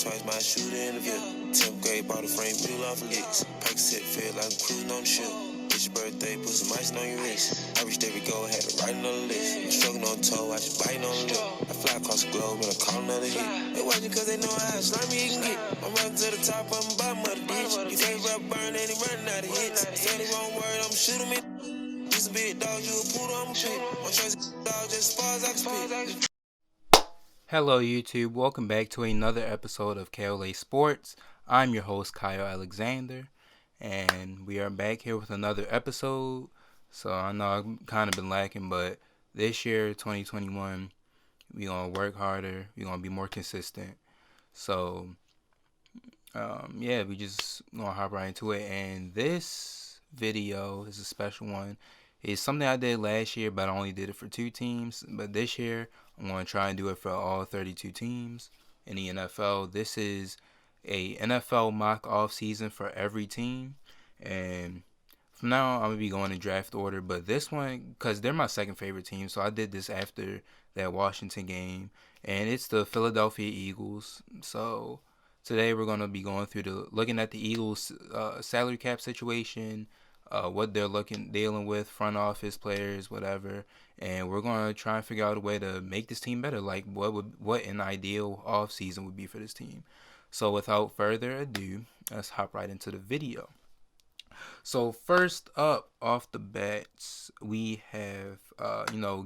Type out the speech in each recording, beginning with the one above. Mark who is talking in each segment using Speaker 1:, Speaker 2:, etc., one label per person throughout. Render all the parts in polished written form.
Speaker 1: twice, my shooter in the VIP. 10th grade, bought a frame, peel off the licks. Pike set, feel like I'm cruising on the ship. It's your birthday, put some ice on your wrist. I reached every goal, had to write another list. I'm struggling on toe, I just biting on the lip. I fly across the globe and I call another hit. They watching cause they know how slimy he can get. I'm running to the top, I'm bottom of the ditch. You think rap burn, and he running out of hits. Say the wrong word, I'm shoot him in. This a big dog, you a poodle, I'm a pit. My choice is dog, just as far as I can spit.
Speaker 2: Hello YouTube, welcome back to another episode of KLA Sports. I'm your host Kyle Alexander, and we are back here with another episode. So I know I've kind of been lacking, but this year, 2021, we're going to work harder, we're going to be more consistent. So, we just going to hop right into it, and this video is a special one. It's something I did last year, but I only did it for 2 teams. But this year, I'm going to try and do it for all 32 teams in the NFL. This is a NFL mock off season for every team. And from now on, I'm going to be going in draft order. But this one, because they're my second favorite team, so I did this after that Washington game. And it's the Philadelphia Eagles. So today we're going to be going through looking at the Eagles' salary cap situation, what they're dealing with, front office players, whatever, and we're gonna try and figure out a way to make this team better. Like what an ideal off season would be for this team. So without further ado, let's hop right into the video. So first up off the bats, we have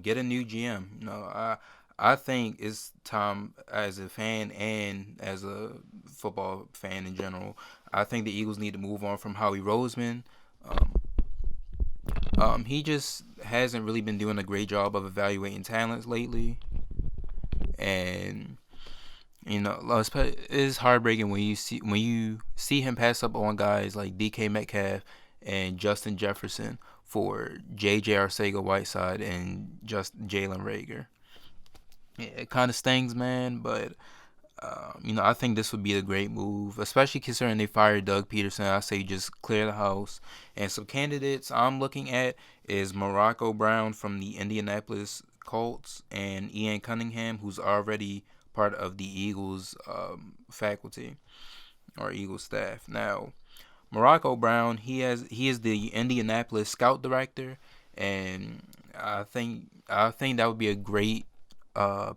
Speaker 2: get a new GM. I think it's time, as a fan and as a football fan in general, I think the Eagles need to move on from Howie Roseman. He just hasn't really been doing a great job of evaluating talents lately, and it's heartbreaking when you see him pass up on guys like DK Metcalf and Justin Jefferson for JJ Arcega-Whiteside and just Jalen Reagor. Yeah, it kind of stings, man, but I think this would be a great move, especially considering they fired Doug Peterson. I say just clear the house. And some candidates I'm looking at is Morocco Brown from the Indianapolis Colts and Ian Cunningham, who's already part of the Eagles faculty or Eagles staff. Now, Morocco Brown, he is the Indianapolis scout director, and I think that would be a great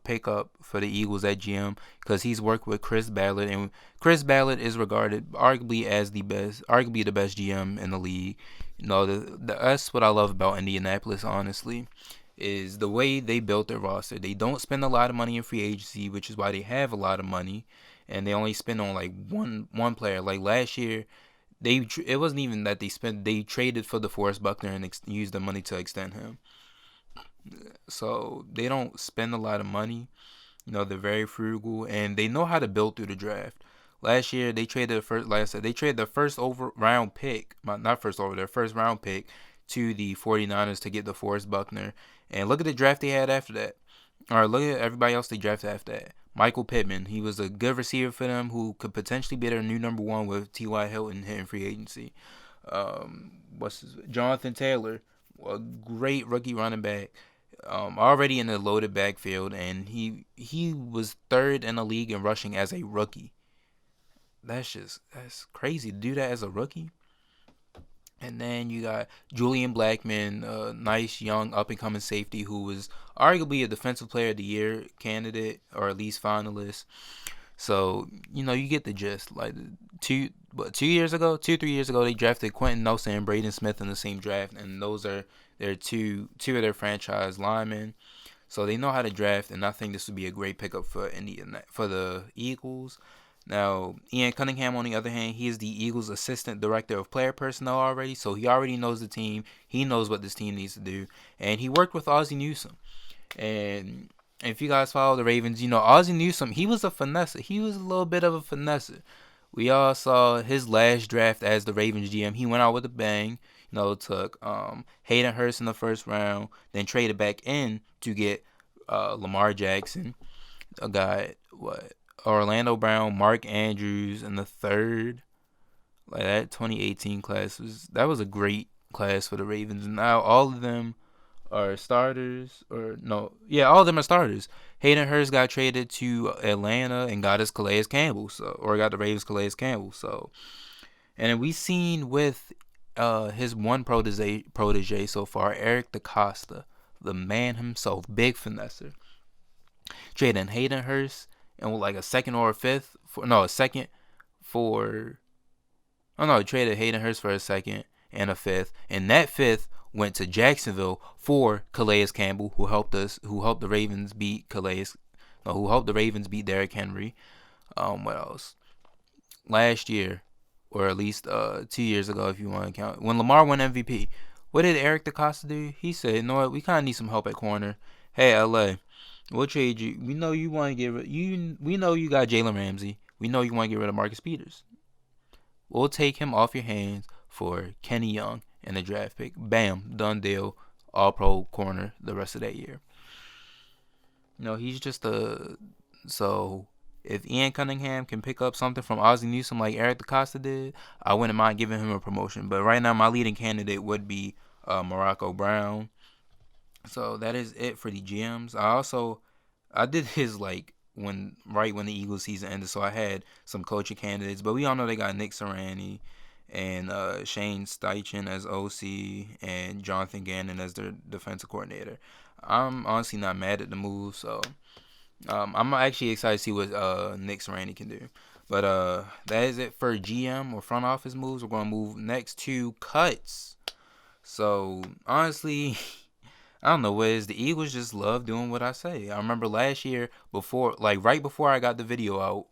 Speaker 2: pickup for the Eagles at GM, because he's worked with Chris Ballard, and Chris Ballard is regarded arguably the best GM in the league. That's what I love about Indianapolis, honestly, is the way they built their roster. They don't spend a lot of money in free agency, which is why they have a lot of money, and they only spend on like one player. Like last year, it wasn't even that they traded for DeForest Buckner and used the money to extend him. So they don't spend a lot of money. They're very frugal, and they know how to build through the draft. Last year, they traded their first round pick to the 49ers to get DeForest Buckner. And look at the draft they had after that. Or look at everybody else they drafted after that. Michael Pittman, he was a good receiver for them who could potentially be their new number one with T.Y. Hilton hitting free agency. Jonathan Taylor, a great rookie running back. Already in the loaded backfield, and he was third in the league in rushing as a rookie. That's crazy to do that as a rookie. And then you got Julian Blackmon, a nice young up and coming safety who was arguably a defensive player of the year candidate, or at least finalist. So you get the gist. Like 3 years ago, they drafted Quentin Nelson and Braden Smith in the same draft, and those are their two of their franchise linemen. So they know how to draft, and I think this would be a great pickup for the Eagles. Now, Ian Cunningham, on the other hand, he is the Eagles' assistant director of player personnel already, so he already knows the team. He knows what this team needs to do, and he worked with Ozzie Newsome. And if you guys follow the Ravens, Ozzie Newsome, he was a finesser. He was a little bit of a finesser. We all saw his last draft as the Ravens GM. He went out with a bang. Took Hayden Hurst in the first round, then traded back in to get Lamar Jackson. Got Orlando Brown, Mark Andrews in the third. Like that 2018 class was a great class for the Ravens. Now all of them are starters, or no, yeah, all of them are starters. Hayden Hurst got traded to Atlanta and got his Calais Campbell, or got the Ravens Calais Campbell. So, and we seen with his one protege so far, Eric DeCosta, the man himself, big finesser, trading Hayden Hurst and with like a second or a fifth a second for. Oh no, he traded Hayden Hurst for a second and a fifth, and that fifth went to Jacksonville for Calais Campbell, who helped the Ravens beat who helped the Ravens beat Derrick Henry. What else? Last year, or at least 2 years ago, if you want to count, when Lamar won MVP, what did Eric DeCosta do? He said, "You know what? We kind of need some help at corner. Hey, LA, we'll trade you. We know you want to get rid. We know you got Jalen Ramsey. We know you want to get rid of Marcus Peters. We'll take him off your hands for Kenny Young and a draft pick. Bam, done deal. All pro corner the rest of that year." He's just so if Ian Cunningham can pick up something from Ozzie Newsome like Eric DeCosta did, I wouldn't mind giving him a promotion. But right now, my leading candidate would be Morocco Brown. So that is it for the GMs. I did his when the Eagles season ended, so I had some coaching candidates, but we all know they got Nick Sirianni and Shane Steichen as OC and Jonathan Gannon as their defensive coordinator. I'm honestly not mad at the move, so I'm actually excited to see what Nick Sirianni can do. But that is it for GM or front office moves. We're going to move next to cuts. So honestly, I don't know what it is. The Eagles just love doing what I say. I remember last year, right before I got the video out,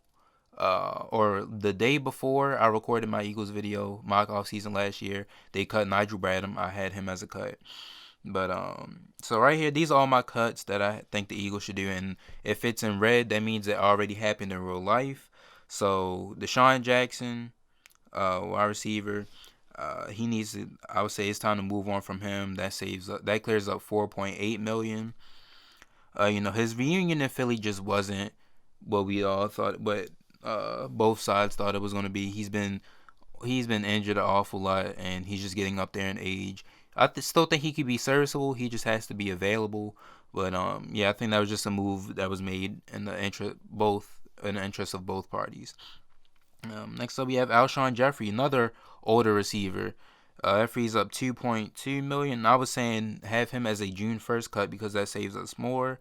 Speaker 2: or the day before I recorded my Eagles video, mock off season last year, they cut Nigel Bradham. I had him as a cut. But so right here, these are all my cuts that I think the Eagles should do. And if it's in red, that means it already happened in real life. So Deshaun Jackson, wide receiver. He needs to. I would say it's time to move on from him. That clears up $4.8 million. His reunion in Philly just wasn't what we all thought, but both sides thought it was going to be. He's been injured an awful lot, and he's just getting up there in age. I still think he could be serviceable. He just has to be available. But I think that was just a move that was made in the interest of both parties. Next up, we have Alshon Jeffrey, another older receiver. That frees up $2.2 million. I was saying have him as a June 1st cut because that saves us more.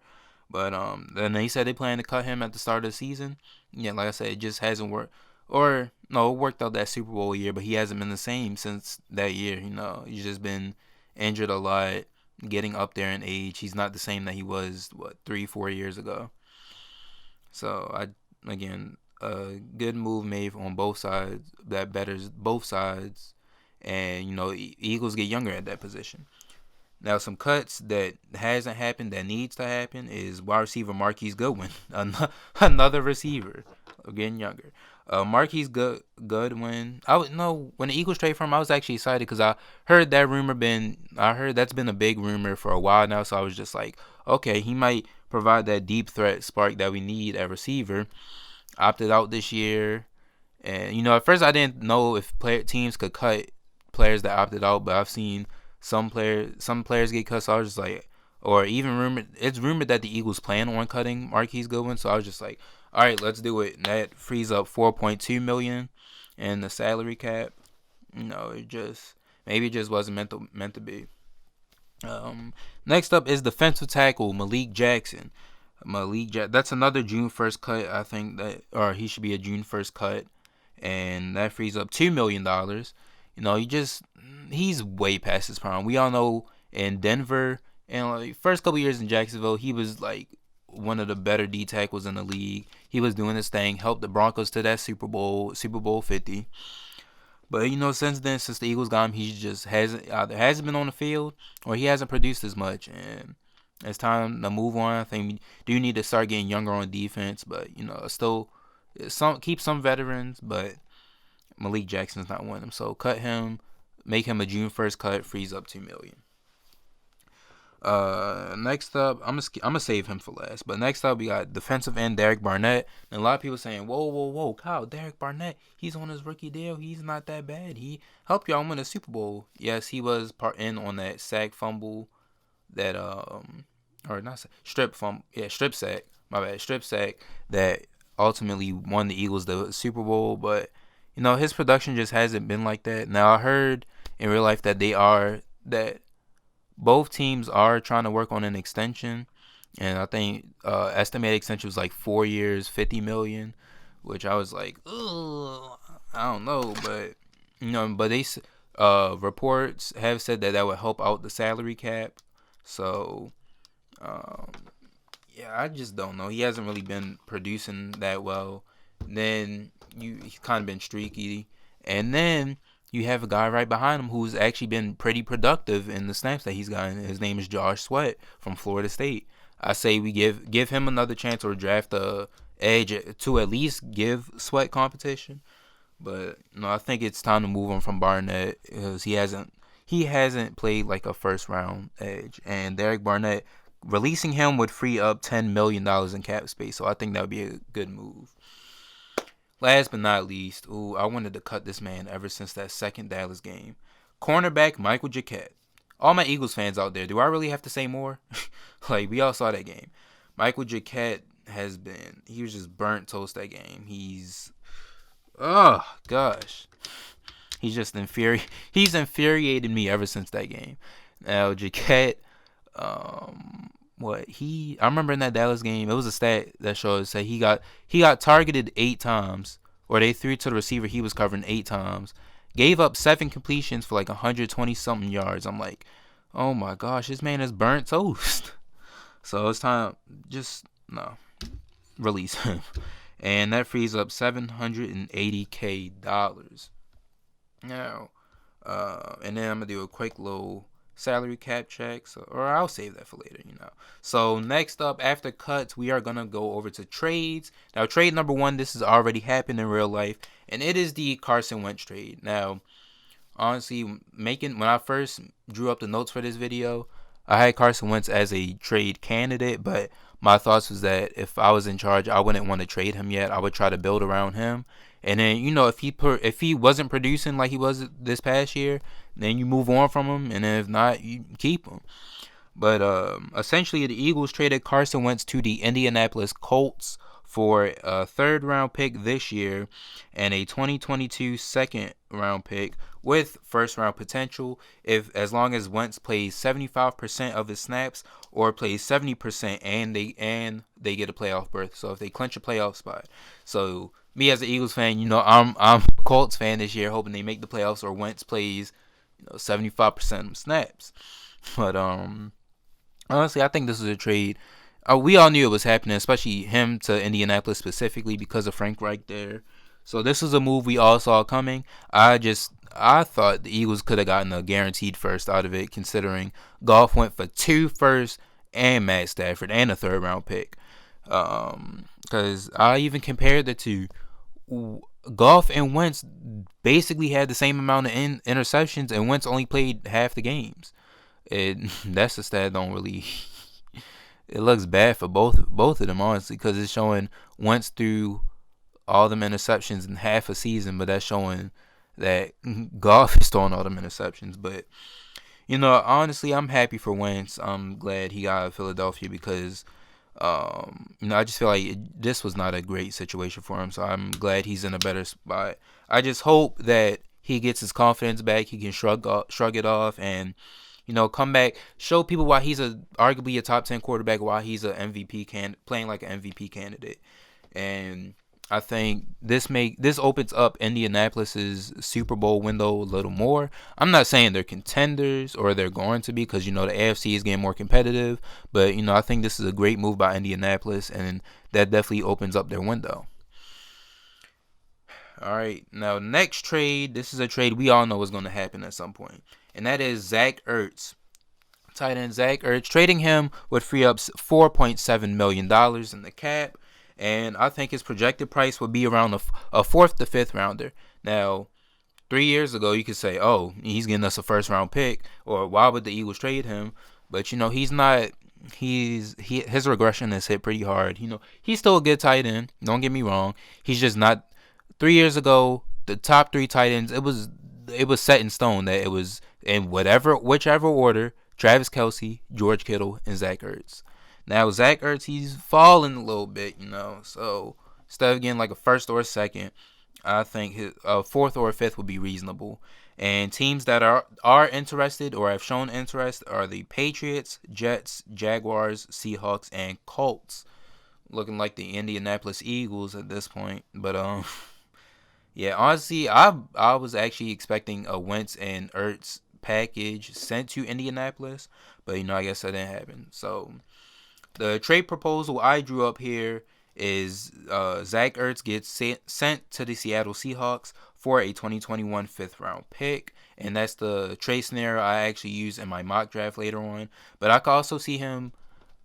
Speaker 2: But then they said they plan to cut him at the start of the season. Yeah, like I said, it just hasn't worked. Or no, it worked out that Super Bowl year, but he hasn't been the same since that year. He's just been injured a lot, getting up there in age. He's not the same that he was 3-4 years ago. So a good move made on both sides that betters both sides, and Eagles get younger at that position. Now, some cuts that hasn't happened that needs to happen is wide receiver Marquise Goodwin, another receiver, getting younger. Marquise Goodwin, when the Eagles trade for him, I was actually excited because I heard that's been a big rumor for a while now. So I was just like, okay, he might provide that deep threat spark that we need at receiver. Opted out this year, and at first I didn't know if teams could cut players that opted out, but I've seen some players get cut, so I was just like, or even it's rumored that the Eagles plan on cutting Marquise Goodwin, so I was just like, all right, let's do it. And that frees up $4.2 million in the salary cap. It just wasn't meant to be. Next up is defensive tackle Malik Jackson. That's another June 1st cut. I think he should be a June 1st cut, and that frees up $2 million. He's way past his prime. We all know in Denver and first couple years in Jacksonville, he was one of the better D tackles in the league. He was doing his thing, helped the Broncos to that Super Bowl 50. But since then, since the Eagles got him, he just hasn't been on the field or he hasn't produced as much, and it's time to move on. I think we do need to start getting younger on defense, but still keep some veterans, but Malik Jackson's not one of them. So cut him, make him a June 1st cut, frees up $2 million. Next up, I'm gonna save him for last. But next up, we got defensive end Derek Barnett. And a lot of people saying, whoa, Kyle, Derek Barnett, he's on his rookie deal. He's not that bad. He helped y'all win a Super Bowl. Yes, he was part in on that sack fumble that or not strip sack. My bad, strip sack that ultimately won the Eagles the Super Bowl. But his production just hasn't been like that. Now I heard in real life that both teams are trying to work on an extension, and I think estimated extension was like 4 years, $50 million, which I was like, ugh, I don't know, but but they reports have said that would help out the salary cap. So yeah, I just don't know. He hasn't really been producing that well. Then he's kind of been streaky, and then you have a guy right behind him who's actually been pretty productive in the snaps that he's gotten. His name is Josh Sweat from Florida State. I say we give him another chance or draft a edge to at least give Sweat competition. But I think it's time to move on from Barnett because he hasn't played like a first round edge, and Derek Barnett, releasing him would free up $10 million in cap space. So I think that would be a good move. Last but not least, I wanted to cut this man ever since that second Dallas game. Cornerback Michael Jacquet. All my Eagles fans out there, do I really have to say more? Like, we all saw that game. Michael Jacquet he was just burnt toast that game. Oh, gosh. He's just he's infuriated me ever since that game. Now, Jacquet, I remember in that Dallas game, it was a stat that shows that he got targeted 8 times, or they threw to the receiver he was covering 8 times, gave up 7 completions for like 120 something yards. I'm like, oh my gosh, this man is burnt toast. So it's time, release him, and that frees up $780K. Now, and then I'm gonna do a quick little salary cap checks, or I'll save that for later, So next up, after cuts, we are gonna go over to trades. Now, trade number 1, this has already happened in real life, and it is the Carson Wentz trade. Now, honestly, when I first drew up the notes for this video, I had Carson Wentz as a trade candidate, but my thoughts was that if I was in charge, I wouldn't want to trade him yet. I would try to build around him. And then, if he wasn't producing like he was this past year, then you move on from him. And then if not, you keep him. But essentially, the Eagles traded Carson Wentz to the Indianapolis Colts for a 3rd-round pick this year and a 2022 2nd-round pick with first-round potential as long as Wentz plays 75% of his snaps or plays 70% and they get a playoff berth. So if they clinch a playoff spot. So me as an Eagles fan, I'm a Colts fan this year, hoping they make the playoffs or Wentz plays 75% of snaps. But honestly, I think this is a trade. We all knew it was happening, especially him to Indianapolis specifically because of Frank Reich there. So this was a move we all saw coming. I thought the Eagles could have gotten a guaranteed first out of it, considering Goff went for 2 firsts and Matt Stafford and a 3rd-round pick. Because I even compared the two. Goff and Wentz basically had the same amount of interceptions, and Wentz only played half the games. That's a stat don't really. It looks bad for both of them, honestly, because it's showing Wentz threw all them interceptions in half a season, but that's showing that Goff is throwing all them interceptions. But honestly, I'm happy for Wentz. I'm glad he got out of Philadelphia because I just feel like this was not a great situation for him. So I'm glad he's in a better spot. I just hope that he gets his confidence back. He can shrug it off and come back, show people why he's arguably a top 10 quarterback, why he's a MVP playing like an MVP candidate. And I think this opens up Indianapolis's Super Bowl window a little more. I'm not saying they're contenders or they're going to be, because the AFC is getting more competitive, but I think this is a great move by Indianapolis, and that definitely opens up their window. All right, now next trade. This is a trade we all know is going to happen at some point, and that is Zach Ertz. Tight end Zach Ertz. Trading him would free up $4.7 million in the cap, and I think his projected price would be around a 4th to 5th rounder. Now, 3 years ago, you could say, oh, he's getting us a 1st-round pick, or why would the Eagles trade him? But, he's not. His regression has hit pretty hard. He's still a good tight end. Don't get me wrong. He's just not. 3 years ago, the top 3 tight ends, it was set in stone that it was in whichever order Travis Kelce, George Kittle, and Zach Ertz. Now, Zach Ertz, he's fallen a little bit, so instead of getting like a first or a second, I think his fourth or a fifth would be reasonable. And teams that are interested or have shown interest are the Patriots, Jets, Jaguars, Seahawks, and Colts. Looking like the Indianapolis Eagles at this point. But yeah, honestly, I was actually expecting a Wentz and Ertz package sent to Indianapolis, but I guess that didn't happen. So the trade proposal I drew up here is Zach Ertz gets sent to the Seattle Seahawks for a 2021 fifth round pick, and that's the trade scenario I actually use in my mock draft later on. But I could also see him.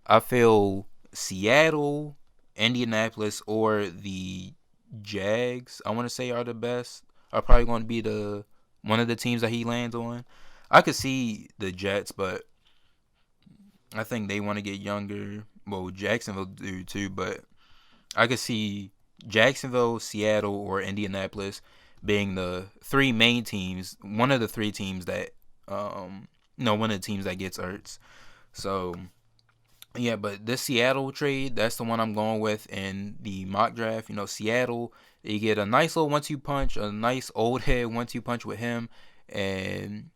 Speaker 2: I feel Seattle, Indianapolis, or the Jags, I want to say, are the best. Are probably going to be the one of the teams that he lands on. I could see the Jets, but I think they want to get younger. Well, Jacksonville do too, but I could see Jacksonville, Seattle, or Indianapolis being the three main teams. One of the three teams that, one of the teams that gets Ertz. So, yeah, but this Seattle trade, that's the one I'm going with in the mock draft. Seattle, you get a nice little 1-2 punch, a nice old head 1-2 punch with him, and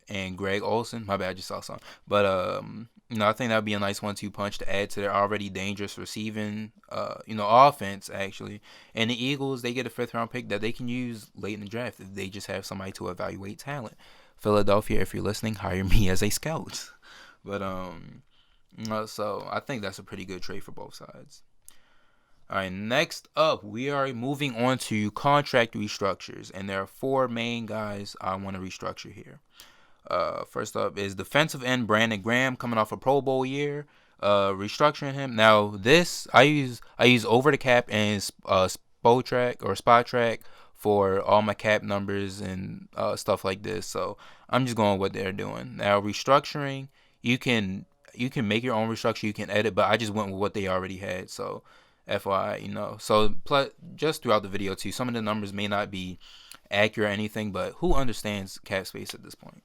Speaker 2: and Greg Olsen. My bad, I just saw something. But I think that would be a nice 1-2 punch to add to their already dangerous receiving, offense actually. And the Eagles, they get a fifth round pick that they can use late in the draft if they just have somebody to evaluate talent. Philadelphia, if you're listening, hire me as a scout. But so I think that's a pretty good trade for both sides. All right, next up, we are moving on to contract restructures, and there are four main guys I want to restructure here. First up is defensive end Brandon Graham, coming off a Pro Bowl year. Restructuring him. Now this I use Over the Cap and Spot Track for all my cap numbers and stuff like this. So I'm just going with what they're doing. Now restructuring, you can make your own restructure, you can edit, but I just went with what they already had. So FYI, So just throughout the video too, some of the numbers may not be accurate or anything, but who understands cap space at this point?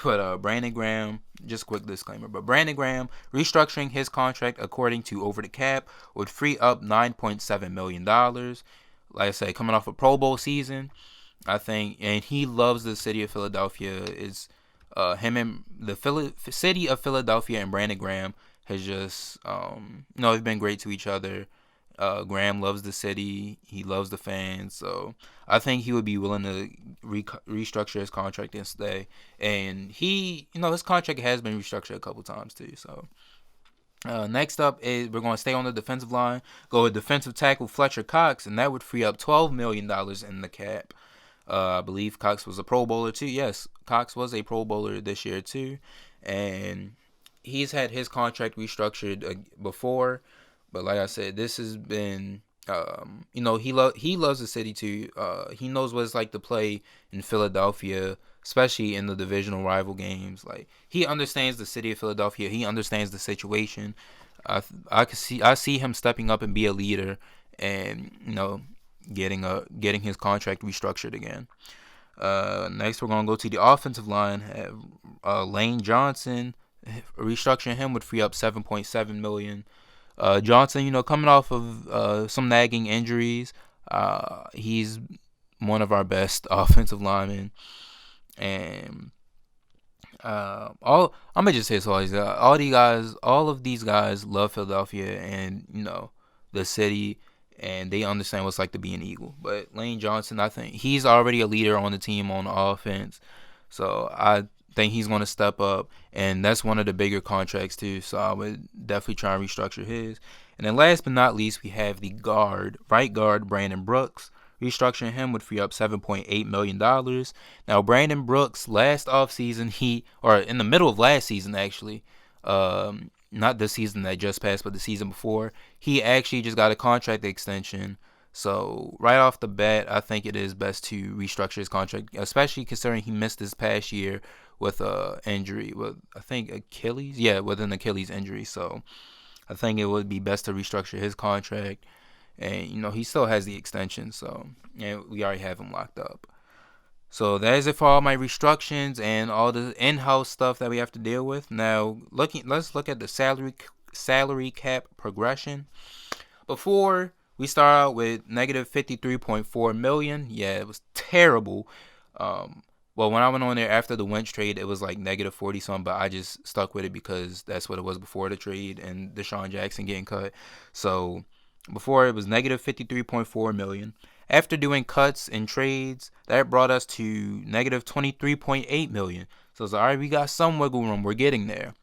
Speaker 2: But Brandon Graham, just a quick disclaimer, but Brandon Graham, restructuring his contract according to Over the Cap would free up $9.7 million. Like I said, coming off a Pro Bowl season, I think, and he loves the city of Philadelphia. Is him and the city of Philadelphia and Brandon Graham has just, they've been great to each other. Graham loves the city. He loves the fans. So I think he would be willing to restructure his contract and stay. And he, his contract has been restructured a couple times too. So next up is we're going to stay on the defensive line. Go with defensive tackle Fletcher Cox, and that would free up $12 million in the cap. I believe Cox was a Pro Bowler too. Yes, Cox was a Pro Bowler this year too. And he's had his contract restructured before. But like I said, this has been, he loves the city too. He knows what it's like to play in Philadelphia, especially in the divisional rival games. Like, he understands the city of Philadelphia. He understands the situation. I see him stepping up and be a leader, and getting his contract restructured again. Next, we're gonna go to the offensive line. Have Lane Johnson. Restructuring him would free up $7.7 million. Johnson, coming off of some nagging injuries, he's one of our best offensive linemen, and I'm gonna just say this always. All of these guys love Philadelphia and the city, and they understand what it's like to be an Eagle. But Lane Johnson, I think he's already a leader on the team on offense, so I think he's going to step up, and that's one of the bigger contracts too, so I would definitely try and restructure his. And then last but not least, we have the right guard Brandon Brooks. Restructuring him would free up $7.8 million. Now, Brandon Brooks, last offseason, in the middle of last season actually, not the season that just passed, but the season before, he actually just got a contract extension. So right off the bat, I think it is best to restructure his contract, especially considering he missed this past year with an injury, with I think Achilles, with an Achilles injury. So I think it would be best to restructure his contract, and he still has the extension, so and we already have him locked up. So that is it for all my restructures and all the in-house stuff that we have to deal with. Now, let's look at the salary cap progression. Before we start out with negative 53.4 million, yeah, it was terrible. Well, when I went on there after the Wentz trade, it was like negative 40 something, but I just stuck with it because that's what it was before the trade and Deshaun Jackson getting cut. So before it was negative 53.4 million. After doing cuts and trades, that brought us to negative 23.8 million. So it's like, all right, we got some wiggle room. We're getting there.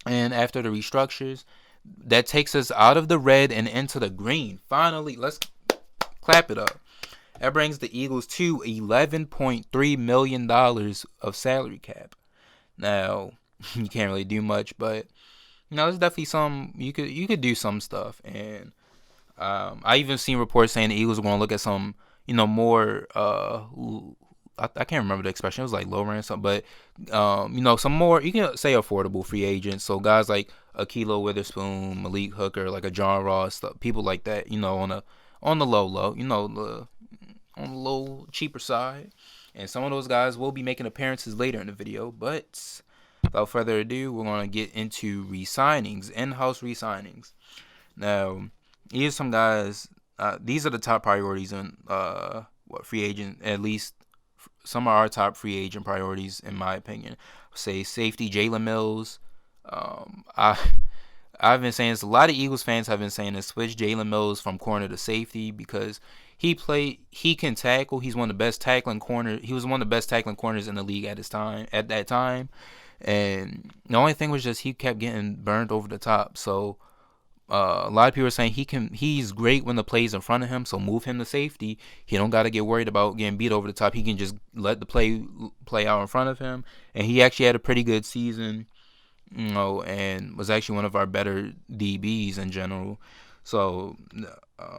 Speaker 2: And after the restructures, that takes us out of the red and into the green. Finally, let's clap it up. That brings the Eagles to $11.3 million of salary cap. Now, you can't really do much, but there's definitely some you could do some stuff. And I even seen reports saying the Eagles are going to look at some, more. I can't remember the expression. It was like low rent something, but some more. You can say affordable free agents. So guys like Ahkello Witherspoon, Malik Hooker, like a John Ross, people like that. On the low, on the low cheaper side. And some of those guys will be making appearances later in the video. But without further ado, we're going to get into re-signings, in-house re-signings. Now, here's some guys. These are the top priorities in free agent. At least some of our top free agent priorities, in my opinion. Say safety, Jalen Mills. I've been saying this. A lot of Eagles fans have been saying this. Switch Jalen Mills from corner to safety because he can tackle. He's one of the best tackling corners. He was one of the best tackling corners in the league at that time. And the only thing was just he kept getting burned over the top. So a lot of people are saying he's great when the play's in front of him, so move him to safety. He don't got to get worried about getting beat over the top. He can just let the play out in front of him. And he actually had a pretty good season, and was actually one of our better DBs in general. So I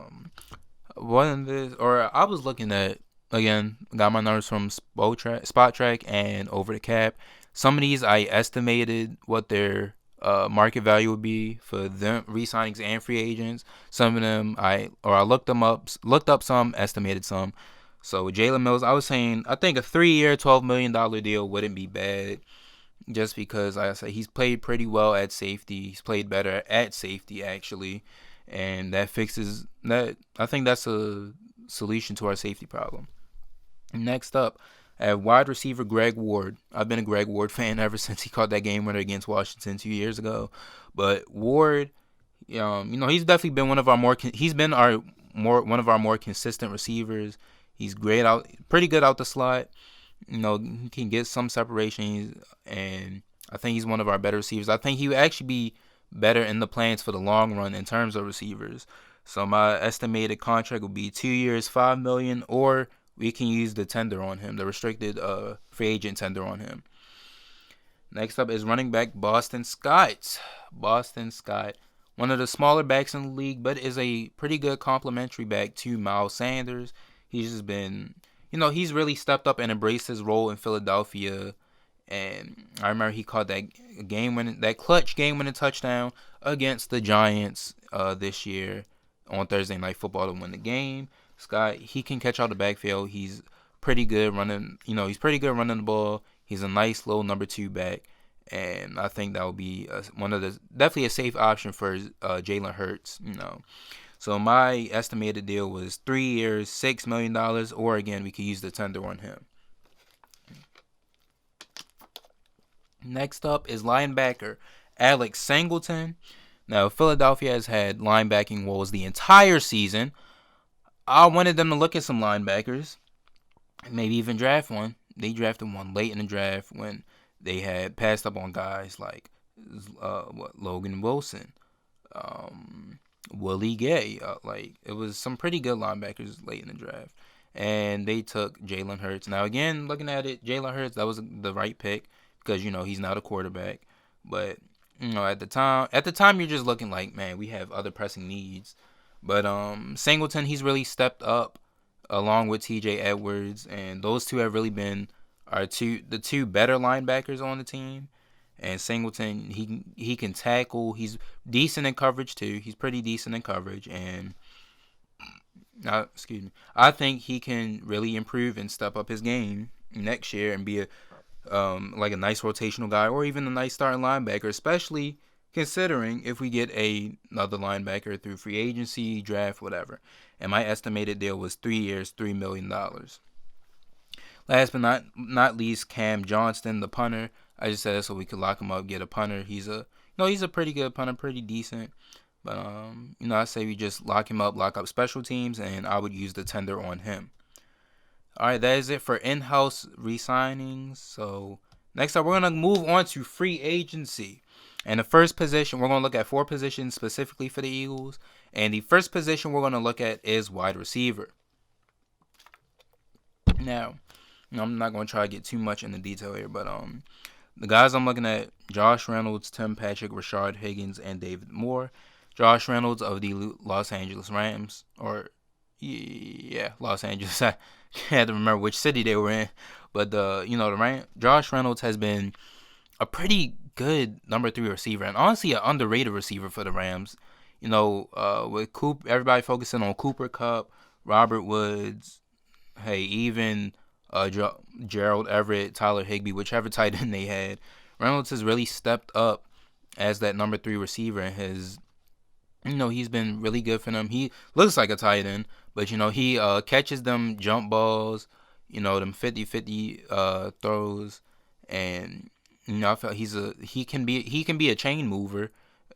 Speaker 2: was looking at, again, got my numbers from Spot Track and Over the Cap. Some of these I estimated what their market value would be for them re-signings and free agents. Some of them I looked up some, estimated some. So with Jalen Mills, I was saying I think a 3-year, $12 million deal wouldn't be bad, just because like I said, he's played pretty well at safety. He's played better at safety actually, and that fixes that. I think that's a solution to our safety problem. Next up, at wide receiver, Greg Ward. I've been a Greg Ward fan ever since he caught that game winner against Washington 2 years ago. But Ward, he's definitely been one of our more consistent receivers. He's pretty good out the slot. He can get some separation, and I think he's one of our better receivers. I think he would actually be better in the plans for the long run in terms of receivers. So my estimated contract would be 2 years, $5 million, or we can use the tender on him, the restricted free agent tender on him. Next up is running back Boston Scott. Boston Scott, one of the smaller backs in the league, but is a pretty good complementary back to Miles Sanders. He's just been, he's really stepped up and embraced his role in Philadelphia. And I remember he caught that clutch game-winning touchdown against the Giants this year on Thursday Night Football to win the game. Scott, he can catch out the backfield. He's pretty good running. He's pretty good running the ball. He's a nice low number 2 back, and I think that would be definitely a safe option for Jalen Hurts. So my estimated deal was 3 years, $6 million, or again, we could use the tender on him. Next up is linebacker Alex Singleton. Now, Philadelphia has had linebacking woes the entire season. I wanted them to look at some linebackers, maybe even draft one. They drafted one late in the draft when they had passed up on guys like Logan Wilson, Willie Gay. It was some pretty good linebackers late in the draft, and they took Jalen Hurts. Now again, looking at it, Jalen Hurts, that was the right pick because he's not a quarterback, but at the time you're just looking like, man, we have other pressing needs. But Singleton, he's really stepped up along with TJ Edwards, and those two have really been the two better linebackers on the team. And Singleton, he can tackle. He's decent in coverage too. He's pretty decent in coverage, and Excuse me. I think he can really improve and step up his game next year and be a like a nice rotational guy or even a nice starting linebacker, especially considering if we get another linebacker through free agency, draft, whatever. And my estimated deal was 3 years, $3 million. Last but not least, Cam Johnston, the punter. I just said that so we could lock him up, get a punter. He's a pretty good punter, pretty decent. But I say we just lock him up, lock up special teams, and I would use the tender on him. All right, that is it for in-house re-signings. So next up, we're gonna move on to free agency. And the first position, we're gonna look at 4 positions specifically for the Eagles. And the first position we're gonna look at is wide receiver. Now, I'm not gonna try to get too much into detail here, but the guys I'm looking at: Josh Reynolds, Tim Patrick, Rashard Higgins, and David Moore. Josh Reynolds of the Los Angeles Rams, Los Angeles. I had to remember which city they were in, but Josh Reynolds has been a pretty good number 3 receiver, and honestly an underrated receiver for the Rams. With Coop, everybody focusing on Cooper Kupp, Robert Woods, even Gerald Everett, Tyler Higbee, whichever tight end they had. Reynolds has really stepped up as that number 3 receiver and he's been really good for them. He looks like a tight end, but he catches them jump balls, them 50-50 throws, and I felt he can be a chain mover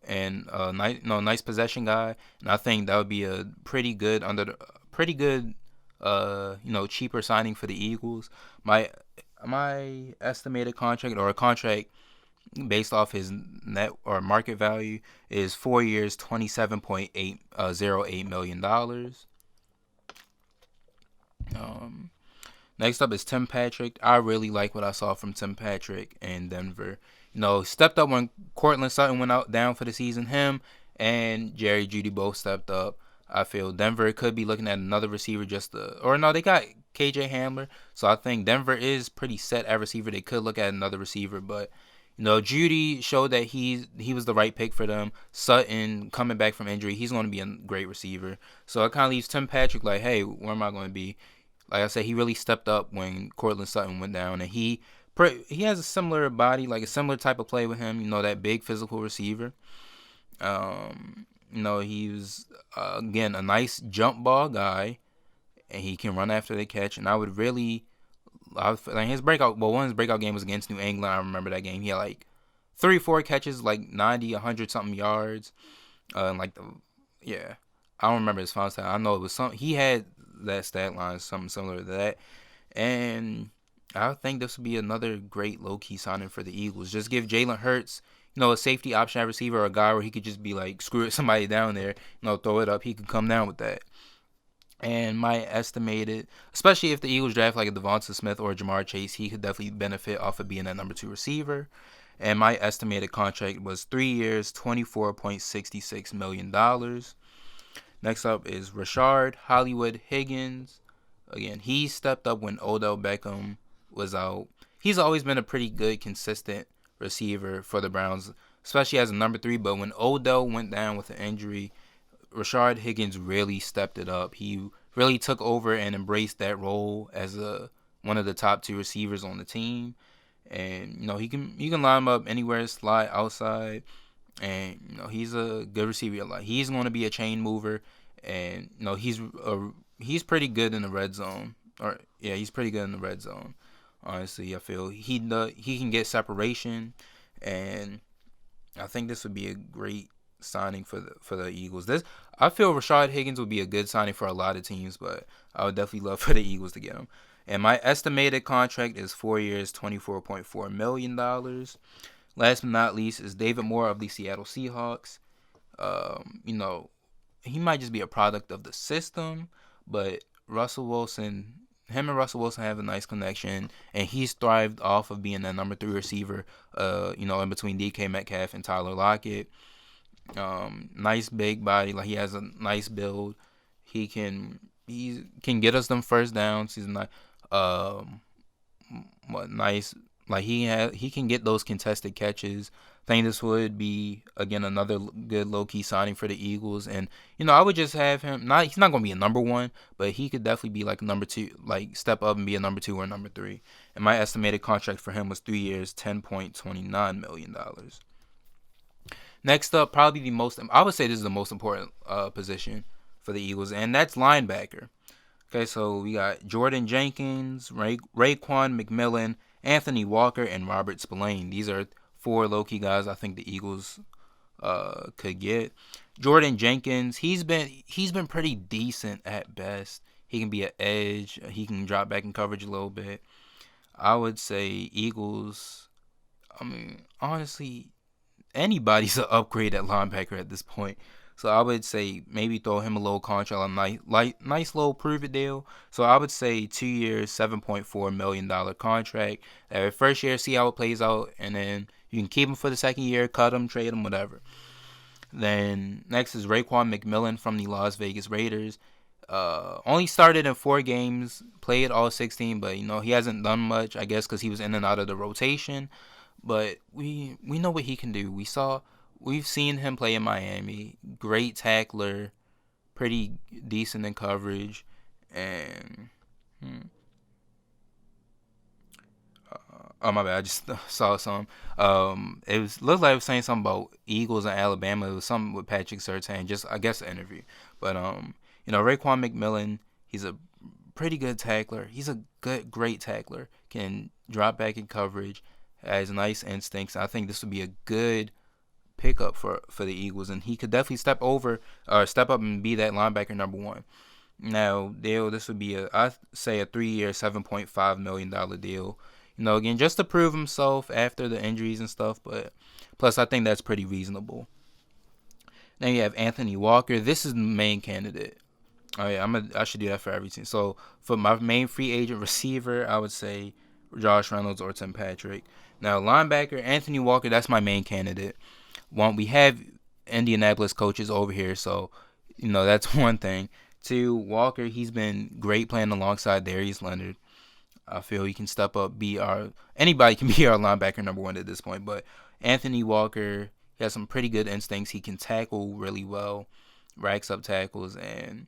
Speaker 2: and a nice possession guy, and I think that would be a pretty good cheaper signing for the Eagles. My estimated contract, or a contract based off his net or market value, is 4 years, $27.808 million. Next up is Tim Patrick. I really like what I saw from Tim Patrick in Denver. Stepped up when Courtland Sutton went down for the season. Him and Jerry Jeudy both stepped up. I feel Denver could be looking at another receiver they got KJ Hamler. So I think Denver is pretty set at receiver. They could look at another receiver, but Jeudy showed that he was the right pick for them. Sutton coming back from injury, he's going to be a great receiver. So it kind of leaves Tim Patrick like, hey, where am I going to be? Like I said, he really stepped up when Courtland Sutton went down, and he has a similar body, like a similar type of play with him. That big physical receiver. He's again a nice jump ball guy, and he can run after the catch. And one of his breakout game was against New England. I remember that game. He had like 3-4 catches, like 90, 100 something yards. I don't remember his final stat. I know it was he had that stat line, something similar to that. And I think this would be another great low-key signing for the Eagles. Just give Jalen Hurts, a safety option at receiver, or a guy where he could just be like, screw it, somebody down there, throw it up. He could come down with that. And my estimated, especially if the Eagles draft like a Devonta Smith or a Jamar Chase, he could definitely benefit off of being that number 2 receiver. And my estimated contract was 3 years, $24.66 million. Next up is Rashard Hollywood Higgins. Again, he stepped up when Odell Beckham was out. He's always been a pretty good, consistent receiver for the Browns, especially as a number 3. But when Odell went down with an injury, Rashard Higgins really stepped it up. He really took over and embraced that role as one of the top 2 receivers on the team. And you can line him up anywhere, slide outside, and he's a good receiver. He's going to be a chain mover, and he's pretty good in the red zone. He's pretty good in the red zone. Honestly, I feel he can get separation, and I think this would be a great signing for the Eagles. I feel Rashard Higgins would be a good signing for a lot of teams, but I would definitely love for the Eagles to get him. And my estimated contract is 4 years, $24.4 million. Last but not least is David Moore of the Seattle Seahawks. He might just be a product of the system, but him and Russell Wilson have a nice connection, and he's thrived off of being that number 3 receiver, in between DK Metcalf and Tyler Lockett. Nice big body, he has a nice build. He can get us them first downs. He's nice Like he can get those contested catches. I think this would be again another good low key signing for the Eagles, and I would just have him. Not he's not gonna be a number one, but he could definitely be like number two, like step up and be a number two or number three. And my estimated contract for him was 3 years, $10.29 million. Next up, probably I would say this is the most important position for the Eagles, and that's linebacker. Okay, so we got Jordan Jenkins, Raekwon McMillan, Anthony Walker, and Robert Spillane. These are four low-key guys I think the Eagles could get. Jordan Jenkins, he's been pretty decent at best. He can be an edge. He can drop back in coverage a little bit. I would say Eagles. I mean, honestly, anybody's an upgrade at linebacker at this point. So I would say maybe throw him a little contract, a nice little prove it deal. So I would say 2 years, $7.4 million contract. First year, see how it plays out, and then you can keep him for the second year, cut him, trade him, whatever. Then next is Raekwon McMillan from the Las Vegas Raiders. Only started in 4 games, played all 16, but he hasn't done much. I guess because he was in and out of the rotation. But we know what he can do. We've seen him play in Miami. Great tackler, pretty decent in coverage, and oh my bad, I just saw some. Looked like it was saying something about Eagles and Alabama. It was something with Patrick Surtain, just I guess an interview. But Raekwon McMillan, he's a pretty good tackler. He's a great tackler. Can drop back in coverage. Has nice instincts. I think this would be a good pickup for the Eagles, and he could definitely step up and be that linebacker number one. Now, this would be I'd say a 3-year, $7.5 million deal. Again, just to prove himself after the injuries and stuff, but plus I think that's pretty reasonable. Then you have Anthony Walker. This is the main candidate. Oh yeah, I should do that for every team. So for my main free agent receiver, I would say Josh Reynolds or Tim Patrick. Now, linebacker, Anthony Walker, that's my main candidate. We have Indianapolis coaches over here, so, that's one thing. 2, Walker, he's been great playing alongside Darius Leonard. I feel he can step up, anybody can be our linebacker number one at this point, but Anthony Walker, he has some pretty good instincts. He can tackle really well, racks up tackles, and,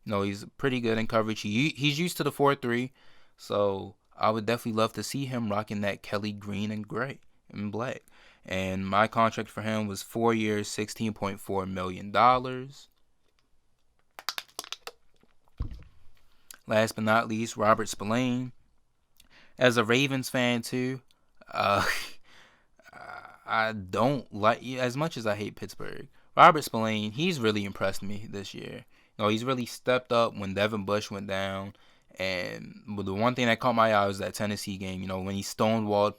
Speaker 2: he's pretty good in coverage. He's used to the 4-3, so I would definitely love to see him rocking that Kelly green and gray and black. And my contract for him was 4 years, $16.4 million. Last but not least, Robert Spillane. As a Ravens fan too, I don't like, as much as I hate Pittsburgh, Robert Spillane, he's really impressed me this year. He's really stepped up when Devin Bush went down. And the one thing that caught my eye was that Tennessee game, when he stonewalled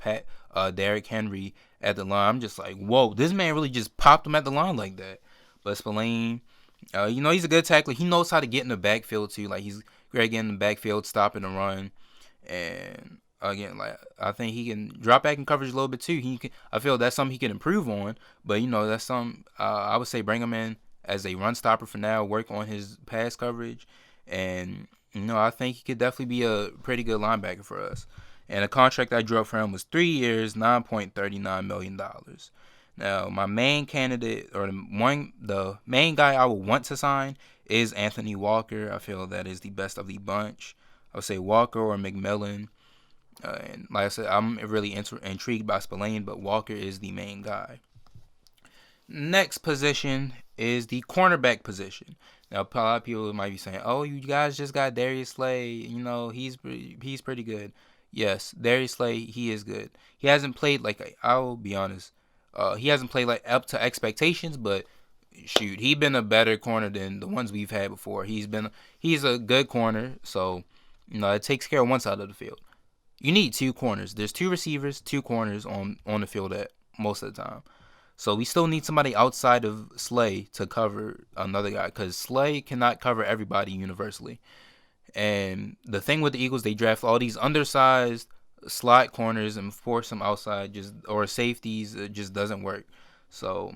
Speaker 2: Derrick Henry at the line. I'm just like, whoa, this man really just popped him at the line like that. But Spillane, he's a good tackler. He knows how to get in the backfield too. Like, he's great getting in the backfield, stopping the run. And again, like, I think he can drop back in coverage a little bit too. I feel that's something he can improve on. But that's something I would say bring him in as a run stopper for now. Work on his pass coverage, and I think he could definitely be a pretty good linebacker for us. And the contract I drew up for him was 3 years, $9.39 million. Now, my main candidate, or the main guy I would want to sign is Anthony Walker. I feel that is the best of the bunch. I would say Walker or McMillan. And like I said, I'm really intrigued by Spillane, but Walker is the main guy. Next position is the cornerback position. Now, a lot of people might be saying, "Oh, you guys just got Darius Slay. He's pretty good." Yes, Darius Slay, he is good. He hasn't played I'll be honest, he hasn't played up to expectations, but shoot, he's been a better corner than the ones we've had before. He's a good corner, so it takes care of one side of the field. You need 2 corners. There's 2 receivers, 2 corners on the field at most of the time. So we still need somebody outside of Slay to cover another guy, because Slay cannot cover everybody universally. And the thing with the Eagles, they draft all these undersized slot corners and force them outside or safeties. It just doesn't work. So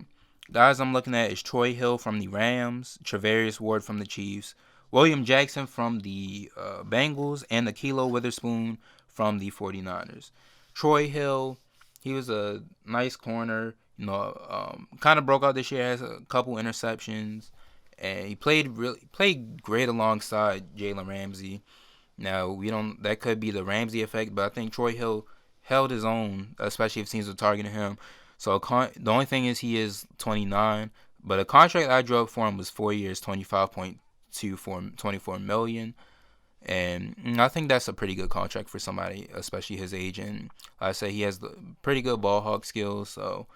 Speaker 2: guys I'm looking at is Troy Hill from the Rams, Travarius Ward from the Chiefs, William Jackson from the Bengals, and Ahkello Witherspoon from the 49ers. Troy Hill, he was a nice corner. Kind of broke out this year, has a couple interceptions, and he played great alongside Jalen Ramsey. Now we don't. That could be the Ramsey effect, but I think Troy Hill held his own, especially if teams were targeting him. So the only thing is he is 29, but a contract I drew up for him was 4 years, 24 million. And I think that's a pretty good contract for somebody, especially his age. And like I say, he has pretty good ball hawk skills. So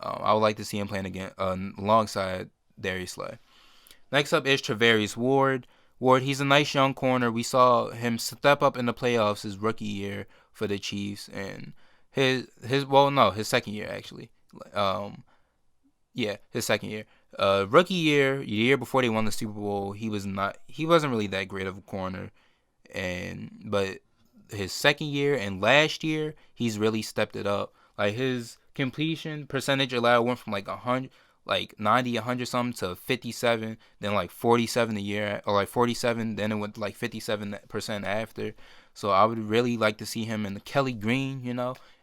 Speaker 2: I would like to see him playing again alongside Darius Slay. Next up is Charvarius Ward. He's a nice young corner. We saw him step up in the playoffs his rookie year for the Chiefs, and his second year actually. His second year. Rookie year, the year before they won the Super Bowl, he wasn't really that great of a corner, but his second year and last year, he's really stepped it up. Like his completion percentage allowed went from like 90, 100 something to 57, then like 47 a year, or like 47, then it went to like 57% after. So I would really like to see him in the Kelly Green,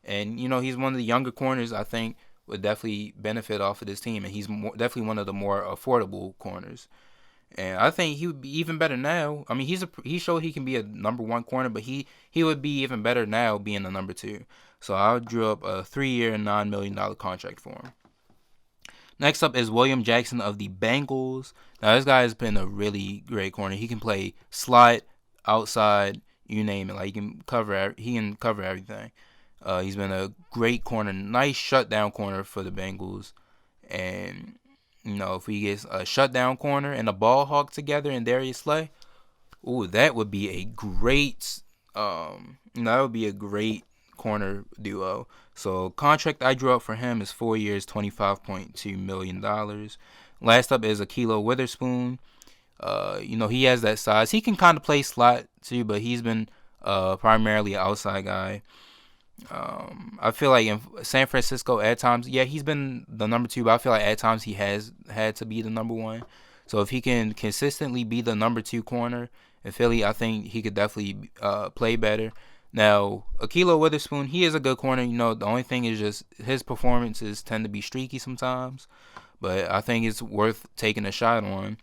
Speaker 2: and he's one of the younger corners I think would definitely benefit off of this team, and he's definitely one of the more affordable corners. And I think he would be even better now. I mean, he showed he can be a number one corner, but he would be even better now being a number two. So I drew up a 3-year, $9 million contract for him. Next up is William Jackson of the Bengals. Now this guy has been a really great corner. He can play slot, outside, you name it. Like he can cover everything. He's been a great corner, nice shutdown corner for the Bengals. And if we get a shutdown corner and a ball hawk together and Darius Slay, that would be a great corner duo. So contract I drew up for him is 4 years, $25.2 million. Last up is Ahkello Witherspoon. He has that size. He can kind of play slot too, but he's been primarily an outside guy. I feel like in San Francisco at times, he's been the number 2, but I feel like at times he has had to be the number 1. So if he can consistently be the number 2 corner in Philly, I think he could definitely play better. Now, Ahkello Witherspoon, he is a good corner. The only thing is just his performances tend to be streaky sometimes, but I think it's worth taking a shot on.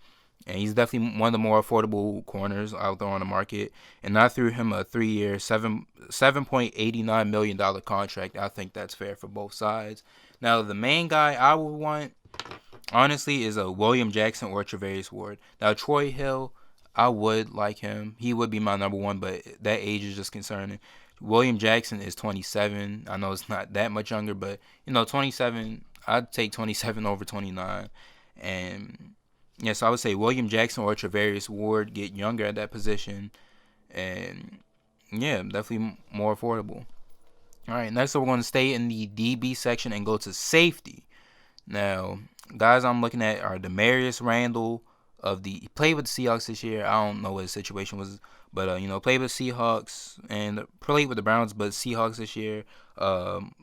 Speaker 2: And he's definitely one of the more affordable corners out there on the market. And I threw him a 3-year, $7.89 million contract. I think that's fair for both sides. Now, the main guy I would want, honestly, is a William Jackson or Charvarius Ward. Now, Troy Hill, I would like him. He would be my number 1, but that age is just concerning. William Jackson is 27. I know it's not that much younger, but, 27, I'd take 27 over 29. And yes, I would say William Jackson or Charvarius Ward get younger at that position, and definitely more affordable. All right, next we're going to stay in the DB section and go to safety. Now, guys I'm looking at are Damarious Randall he played with the Seahawks this year. I don't know what his situation was, but played with Seahawks and played with the Browns, but Seahawks this year.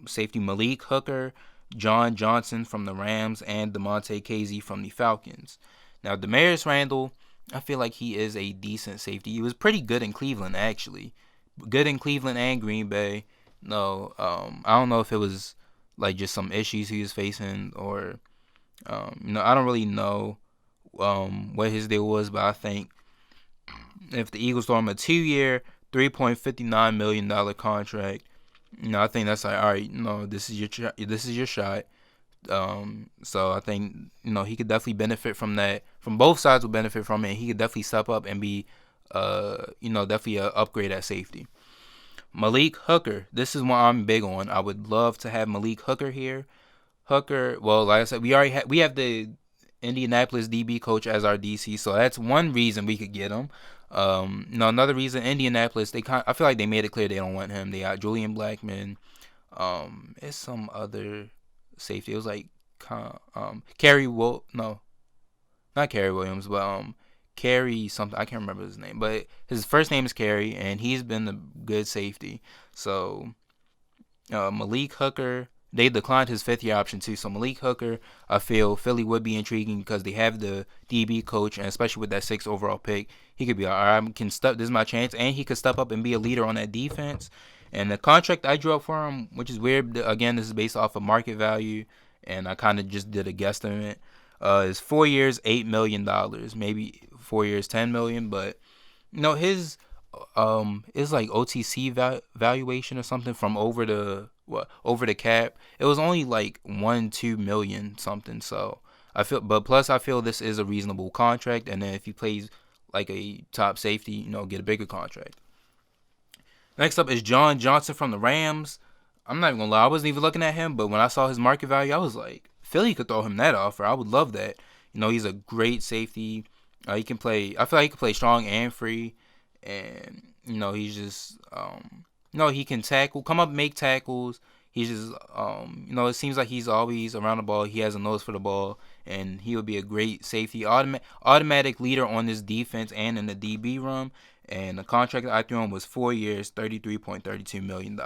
Speaker 2: Safety Malik Hooker, John Johnson from the Rams, and DeMonte Casey from the Falcons. Now, Damarious Randall, I feel like he is a decent safety. He was pretty good in Cleveland, actually. Good in Cleveland and Green Bay. No, I don't know if it was like just some issues he was facing or, I don't really know what his deal was, but I think if the Eagles throw him a 2-year, $3.59 million contract, I think that's like, all right, this is your shot. So I think he could definitely benefit from that. From both sides will benefit from it. He could definitely step up and be definitely an upgrade at safety. Malik Hooker, this is what I'm big on. I would love to have Malik Hooker here. Hooker, well, like I said, we have the Indianapolis DB coach as our DC, so that's one reason we could get him. Another reason, Indianapolis, I feel like they made it clear they don't want him. They got Julian Blackmon. It's some other safety. It was like not Kerry Williams, but Kerry something. I can't remember his name, but his first name is Kerry, and he's been a good safety. So Malik Hooker, they declined his 5th-year option too. So Malik Hooker, I feel Philly would be intriguing because they have the DB coach, and especially with that 6th overall pick, he could be all right. This is my chance, and he could step up and be a leader on that defense. And the contract I drew up for him, which is weird, again, this is based off of market value, and I kind of just did a guesstimate, is 4 years, $8 million, maybe 4 years, 10 million. But his is like OTC valuation or something from over the cap. It was only like 1-2 million something. So I feel this is a reasonable contract. And then if he plays like a top safety, get a bigger contract. Next up is John Johnson from the Rams. I'm not even gonna lie, I wasn't even looking at him, but when I saw his market value, I was like, Philly could throw him that offer. I would love that. He's a great safety. He can play. I feel like he can play strong and free, and he's just he can tackle, come up, make tackles. He's just it seems like he's always around the ball. He has a nose for the ball, and he would be a great safety, automatic leader on this defense and in the DB room. And the contract that I threw him was 4 years, $33.32 million.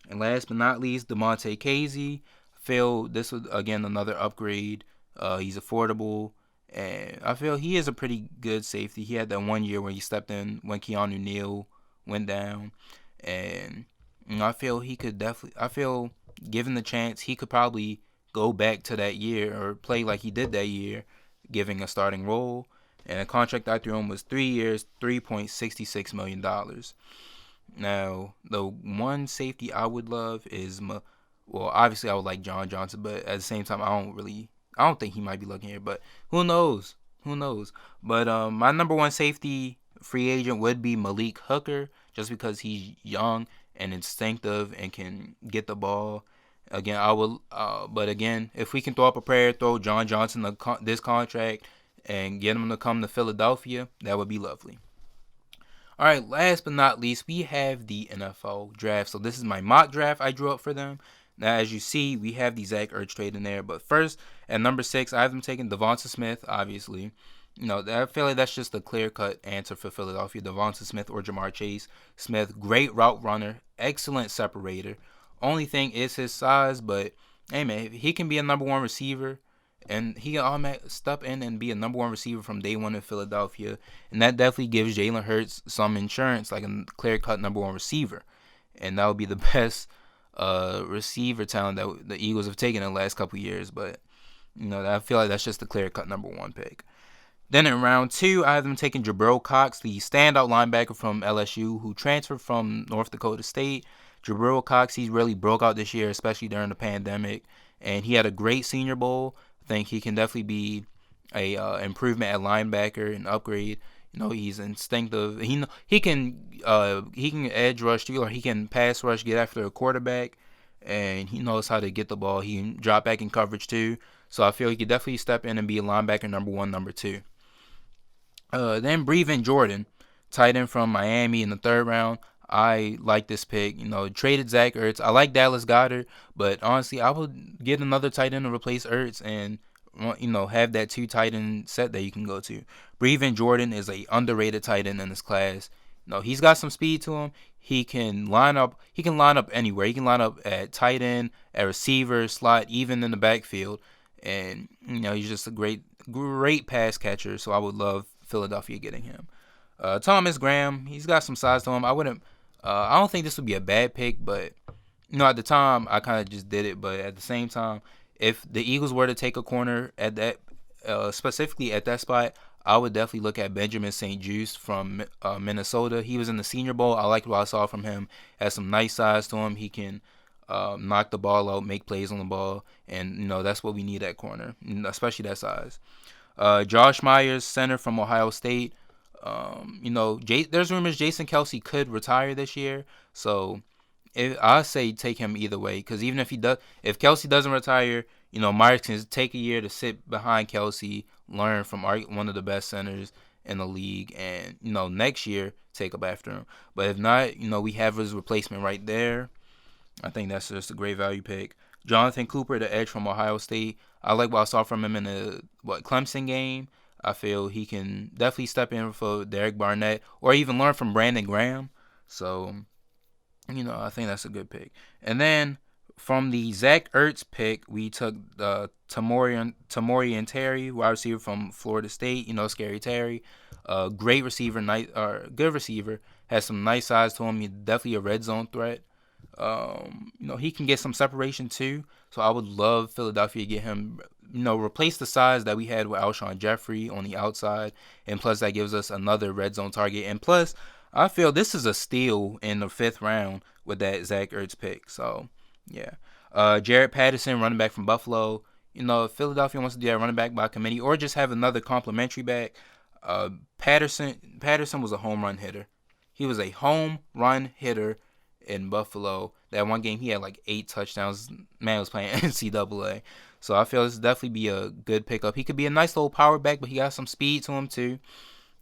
Speaker 2: And last but not least, DeMonte Casey. Feel this was again another upgrade. He's affordable, and I feel he is a pretty good safety. He had that 1 year where he stepped in when Keanu Neal went down, and I feel he could definitely. I feel given the chance, he could probably go back to that year or play like he did that year, giving a starting role. And the contract I threw him was 3 years, $3.66 million. Now, the one safety I would love is, obviously I would like John Johnson, but at the same time, I don't think he might be looking here, but who knows? But my number one safety free agent would be Malik Hooker, just because he's young and instinctive and can get the ball. Again, but again, if we can throw up a prayer, throw John Johnson this contract and get him to come to Philadelphia, that would be lovely. All right, last but not least, we have the NFL draft. So this is my mock draft I drew up for them. Now, as you see, we have the Zach Ertz trade in there. But first, at number 6, I have them taking Devonta Smith, obviously. I feel like that's just a clear-cut answer for Philadelphia. Devonta Smith or Jamar Chase. Smith, great route runner, excellent separator. Only thing is his size, but, hey, man, he can be a number 1 receiver. And he can automatically step in and be a number 1 receiver from day 1 in Philadelphia. And that definitely gives Jalen Hurts some insurance, like a clear-cut number 1 receiver. And that would be the best receiver talent that the Eagles have taken in the last couple years. But, I feel like that's just the clear-cut number 1 pick. Then in round 2, I have them taking Jabril Cox, the standout linebacker from LSU, who transferred from North Dakota State. Jabril Cox, he's really broke out this year, especially during the pandemic. And he had a great Senior Bowl. I think he can definitely be a improvement at linebacker and upgrade. He's instinctive. He can edge rush too, or he can pass rush, get after a quarterback, and he knows how to get the ball. He can drop back in coverage too. So I feel he could definitely step in and be a linebacker number 1, number 2. Then Brevin Jordan, tight end from Miami in the 3rd round. I like this pick. Traded Zach Ertz. I like Dallas Goedert, but honestly, I would get another tight end to replace Ertz and, have that 2 tight end set that you can go to. Brevin Jordan is a underrated tight end in this class. He's got some speed to him. He can line up anywhere. He can line up at tight end, at receiver, slot, even in the backfield. And, he's just a great pass catcher. So I would love Philadelphia getting him. Thomas Graham, he's got some size to him. I don't think this would be a bad pick, but at the time I kind of just did it. But at the same time, if the Eagles were to take a corner at that, specifically at that spot, I would definitely look at Benjamin St-Juste from Minnesota. He was in the Senior Bowl. I liked what I saw from him. Has some nice size to him. He can knock the ball out, make plays on the ball, and that's what we need at corner, especially that size. Josh Myers, center from Ohio State. There's rumors Jason Kelce could retire this year, so I say take him either way. Because even if Kelce doesn't retire, Myers can take a year to sit behind Kelce, learn from one of the best centers in the league, and next year take up after him. But if not, we have his replacement right there. I think that's just a great value pick. Jonathan Cooper, the edge from Ohio State. I like what I saw from him in the Clemson game. I feel he can definitely step in for Derek Barnett or even learn from Brandon Graham. So, I think that's a good pick. And then from the Zach Ertz pick, we took Tamorrion Terry, wide receiver from Florida State. Scary Terry. Great receiver, good receiver. Has some nice size to him. He's definitely a red zone threat. He can get some separation too. So I would love Philadelphia to get him, replace the size that we had with Alshon Jeffrey on the outside. And plus, that gives us another red zone target. And plus, I feel this is a steal in the 5th round with that Zach Ertz pick. So, yeah. Jaret Patterson, running back from Buffalo. If Philadelphia wants to do that running back by committee or just have another complimentary back, Patterson was a home run hitter. He was a home run hitter in Buffalo. That one game, he had like 8 touchdowns. Man was playing NCAA. So I feel this definitely be a good pickup. He could be a nice little power back, but he got some speed to him too.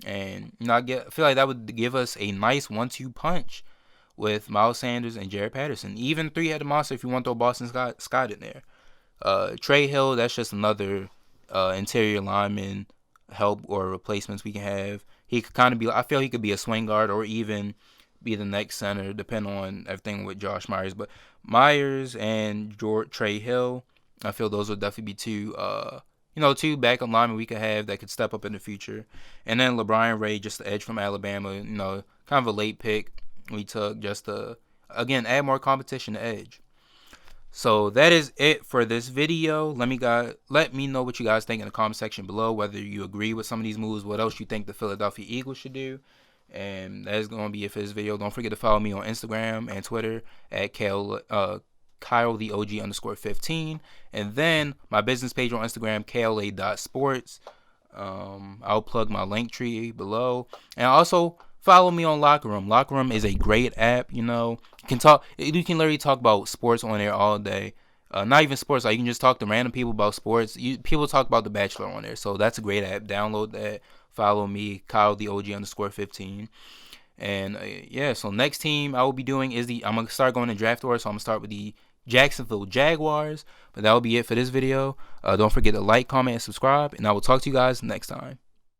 Speaker 2: And I feel like that would give us a nice 1-2 punch with Miles Sanders and Jaret Patterson. Even 3-headed monster if you want to throw Boston Scott in there. Trey Hill, that's just another interior lineman help or replacements we can have. He could kind of be, I feel he could be a swing guard or even be the next center, depending on everything with Josh Myers. But Myers and Trey Hill, I feel those would definitely be two backup linemen we could have that could step up in the future. And then LeBron Ray, just the edge from Alabama, kind of a late pick we took just to, again, add more competition to edge. So that is it for this video. Let me know what you guys think in the comment section below, whether you agree with some of these moves, what else you think the Philadelphia Eagles should do. And that is going to be it for this video. Don't forget to follow me on Instagram and Twitter at Kyle the OG _15. And then my business page on Instagram, KLA.sports. I'll plug my link tree below. And also follow me on Locker Room. Locker Room is a great app. You can literally talk about sports on there all day. Not even sports. Like, you can just talk to random people about sports. People talk about The Bachelor on there. So that's a great app. Download that. Follow me, Kyle the OG _15. And so next team I will be doing is I'm gonna start going in draft order. So I'm gonna start with the Jacksonville Jaguars. But that will be it for this video. Don't forget to like, comment, and subscribe. And I will talk to you guys next time.